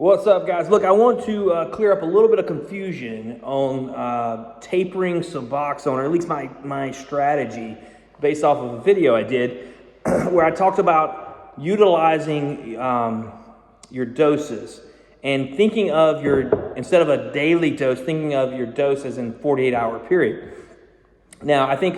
What's up, guys? Look, I want to clear up a little bit of confusion on tapering Suboxone, or at least my strategy based off of a video I did where I talked about utilizing your doses and thinking of instead of a daily dose, thinking of your dose as in 48-hour period. Now, I think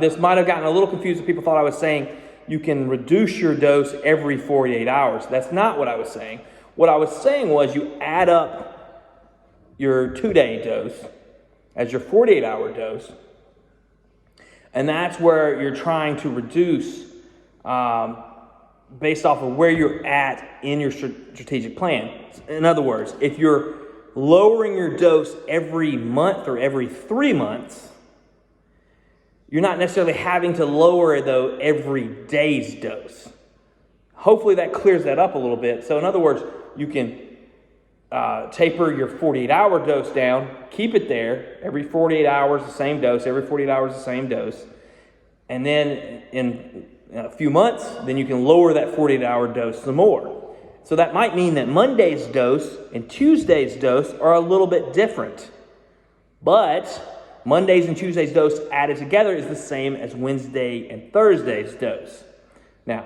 this might have gotten a little confused. People thought I was saying you can reduce your dose every 48 hours. That's not what I was saying. What I was saying was you add up your 2-day dose as your 48-hour dose, and that's where you're trying to reduce based off of where you're at in your strategic plan. In other words, if you're lowering your dose every month or every 3 months, you're not necessarily having to lower, though, every day's dose. Hopefully that clears that up a little bit. So in other words, you can taper your 48-hour dose down, keep it there, every 48 hours the same dose, every 48 hours the same dose, and then in a few months, then you can lower that 48-hour dose some more. So that might mean that Monday's dose and Tuesday's dose are a little bit different. But Monday's and Tuesday's dose added together is the same as Wednesday and Thursday's dose. Now,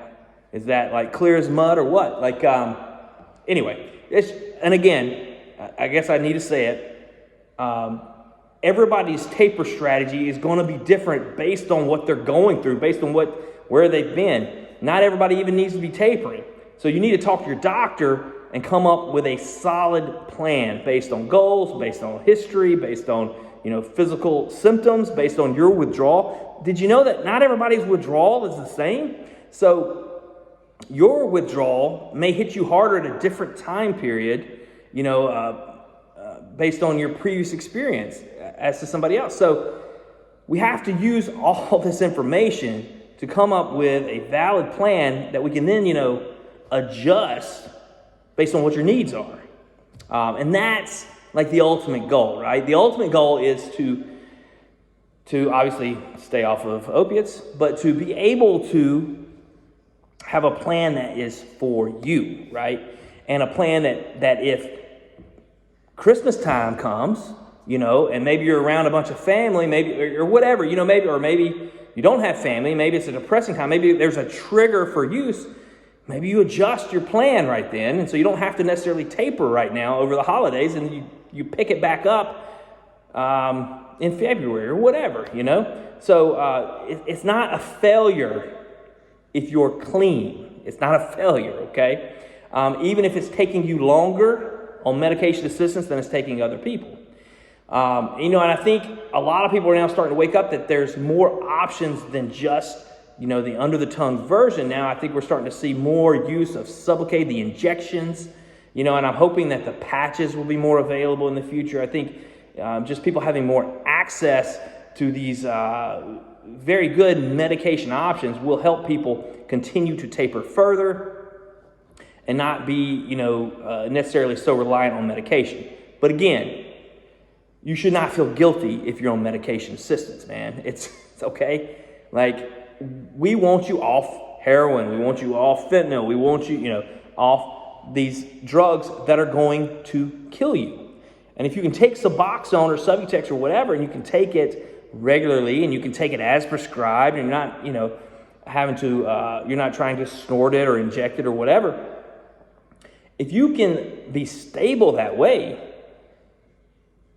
is that like clear as mud or what? Anyway, and again, I guess I need to say it. Everybody's taper strategy is going to be different based on what they're going through, based on where they've been. Not everybody even needs to be tapering. So you need to talk to your doctor and come up with a solid plan based on goals, based on history, based on physical symptoms, based on your withdrawal. Did you know that not everybody's withdrawal is the same? So your withdrawal may hit you harder at a different time period, based on your previous experience as to somebody else. So we have to use all this information to come up with a valid plan that we can then, adjust based on what your needs are. And that's like the ultimate goal, right? The ultimate goal is to obviously stay off of opiates, but to be able to have a plan that is for you, right? And a plan that if Christmas time comes, and maybe you're around a bunch of family, maybe or whatever, maybe you don't have family, maybe it's a depressing time, maybe there's a trigger for use, maybe you adjust your plan right then, and so you don't have to necessarily taper right now over the holidays, and you pick it back up in February or whatever, So it's not a failure if you're clean. It's not a failure, okay? Even if it's taking you longer on medication assistance than it's taking other people. And I think a lot of people are now starting to wake up that there's more options than just, the under-the-tongue version. Now I think we're starting to see more use of Suboxone, the injections, and I'm hoping that the patches will be more available in the future. I think just people having more access to these very good medication options will help people continue to taper further and not be, necessarily so reliant on medication. But again, you should not feel guilty if you're on medication assistance, man. It's okay. Like, we want you off heroin. We want you off fentanyl. We want you, off these drugs that are going to kill you. And if you can take Suboxone or Subutex or whatever, and you can take it regularly, and you can take it as prescribed, and you're not, you're not trying to snort it or inject it or whatever. If you can be stable that way,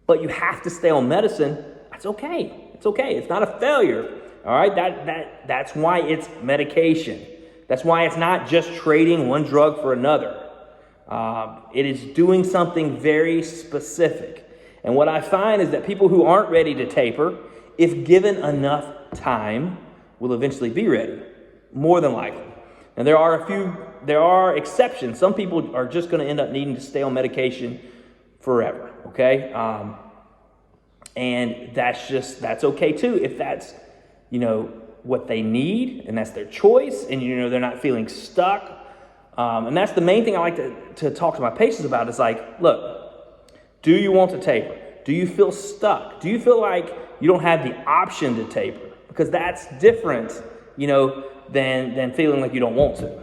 but you have to stay on medicine, that's okay. It's okay. It's not a failure. All right. That's why it's medication. That's why it's not just trading one drug for another. It is doing something very specific. And what I find is that people who aren't ready to taper, if given enough time, will eventually be ready, more than likely. And there are exceptions. Some people are just going to end up needing to stay on medication forever, okay? And that's okay too, if that's, what they need, and that's their choice, and they're not feeling stuck. And that's the main thing I like to talk to my patients about is like, look, do you want to taper? Do you feel stuck? Do you feel like you don't have the option to taper? Because that's different, than feeling like you don't want to.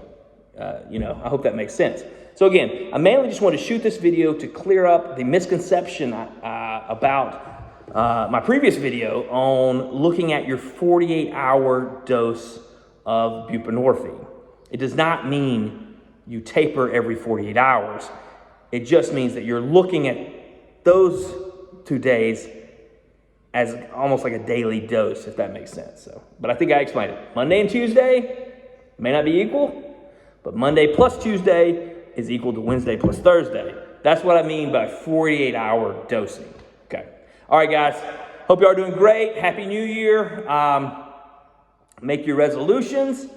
I hope that makes sense. So again, I mainly just want to shoot this video to clear up the misconception about my previous video on looking at your 48-hour dose of buprenorphine. It does not mean you taper every 48 hours. It just means that you're looking at those 2 days as almost like a daily dose, if that makes sense. But I think I explained it. Monday and Tuesday may not be equal, but Monday plus Tuesday is equal to Wednesday plus Thursday. That's what I mean by 48-hour dosing. Okay. All right, guys. Hope you are doing great. Happy New Year. Make your resolutions,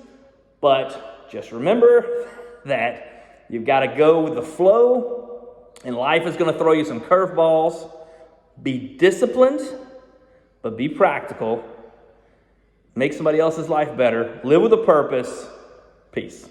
but just remember that you've got to go with the flow, and life is going to throw you some curveballs. Be disciplined, but be practical. Make somebody else's life better. Live with a purpose. Peace.